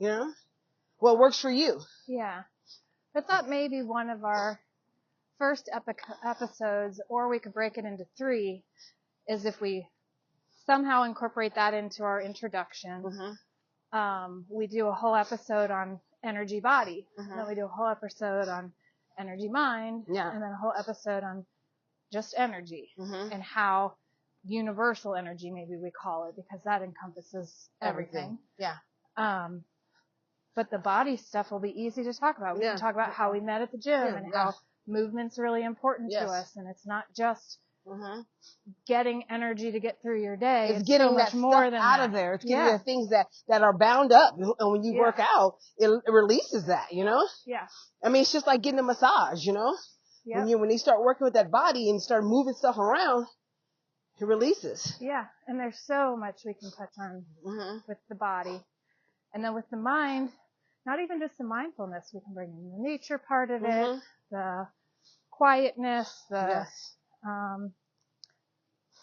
you know, what works for you. Yeah. I thought maybe one of our first episodes, or we could break it into 3, is if we somehow incorporate that into our introduction. We do a whole episode on energy body. Then we do a whole episode on energy mind. And then a whole episode on just energy and how universal energy, maybe we call it, because that encompasses everything. Yeah. But the body stuff will be easy to talk about. We can talk about how we met at the gym and how movement's really important to us. And it's not just getting energy to get through your day. It's getting so much that more stuff than out that. of there. It's getting the things that are bound up. And when you work out, it releases that, you know? Yeah. I mean, it's just like getting a massage, you know? When you start working with that body and start moving stuff around, it releases. Yeah. And there's so much we can touch on with the body. And then with the mind, not even just the mindfulness, we can bring in the nature part of it, the quietness, the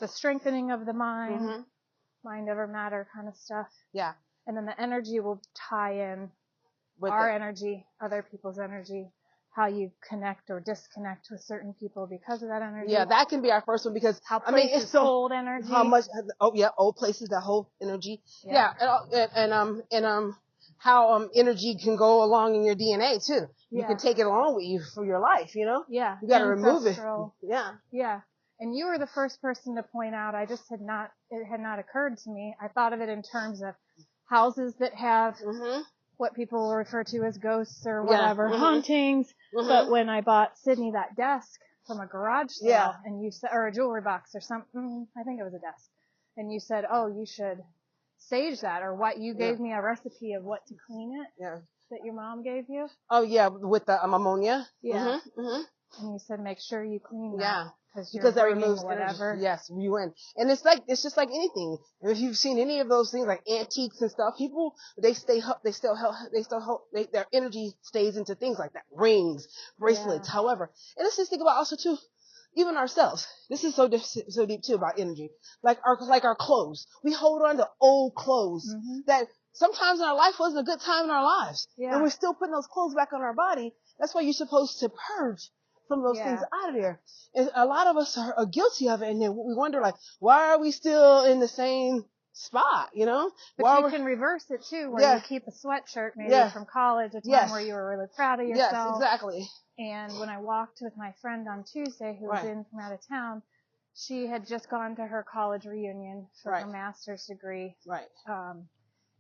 strengthening of the mind, mind over matter kind of stuff. Yeah. And then the energy will tie in with our energy, other people's energy, how you connect or disconnect with certain people because of that energy. Yeah, that can be our first one because how places it's so hold energy. How much? Old places that hold energy. Yeah, and how energy can go along in your DNA too. You can take it along with you for your life. You know. Yeah. You got to remove it. Yeah. Yeah. And you were the first person to point out. It had not occurred to me. I thought of it in terms of houses that have what people will refer to as ghosts or whatever, hauntings. But when I bought Sydney that desk from a garage sale, and you said, or a jewelry box or something, I think it was a desk, and you said, oh, you should sage that, or what, you gave me a recipe of what to clean it. Yeah. That your mom gave you. Oh yeah, with the ammonia. Yeah. And you said make sure you clean that. Yeah. Because that removes whatever. Energy. Yes, you win. And it's just like anything. If you've seen any of those things like antiques and stuff, people their energy stays into things like that, rings, bracelets, however. And let's just think about also too, even ourselves. This is so deep too about energy. Like our clothes, we hold on to old clothes that sometimes in our life wasn't a good time in our lives, and we're still putting those clothes back on our body. That's why you're supposed to purge some of those things out of there. And a lot of us are guilty of it, and then we wonder, like, why are we still in the same spot, you know? But you can reverse it, too, where you keep a sweatshirt maybe from college, a time where you were really proud of yourself. Yes, exactly. And when I walked with my friend on Tuesday, who was in from out of town, she had just gone to her college reunion for her master's degree. Right.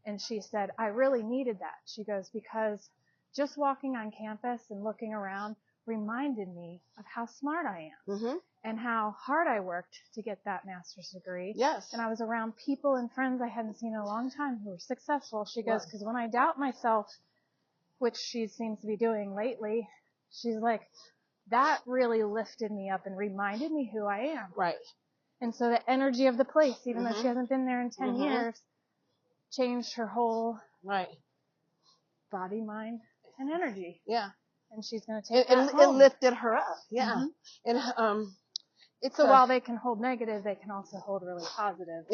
And she said, I really needed that. She goes, because just walking on campus and looking around reminded me of how smart I am and how hard I worked to get that master's degree. Yes. And I was around people and friends I hadn't seen in a long time who were successful. She goes, because when I doubt myself, which she seems to be doing lately, she's like, that really lifted me up and reminded me who I am. Right. And so the energy of the place, even though she hasn't been there in 10 years, changed her whole body, mind, and energy. Yeah. And she's going to take that home. It lifted her up. Yeah. And so while they can hold negative, they can also hold really positive.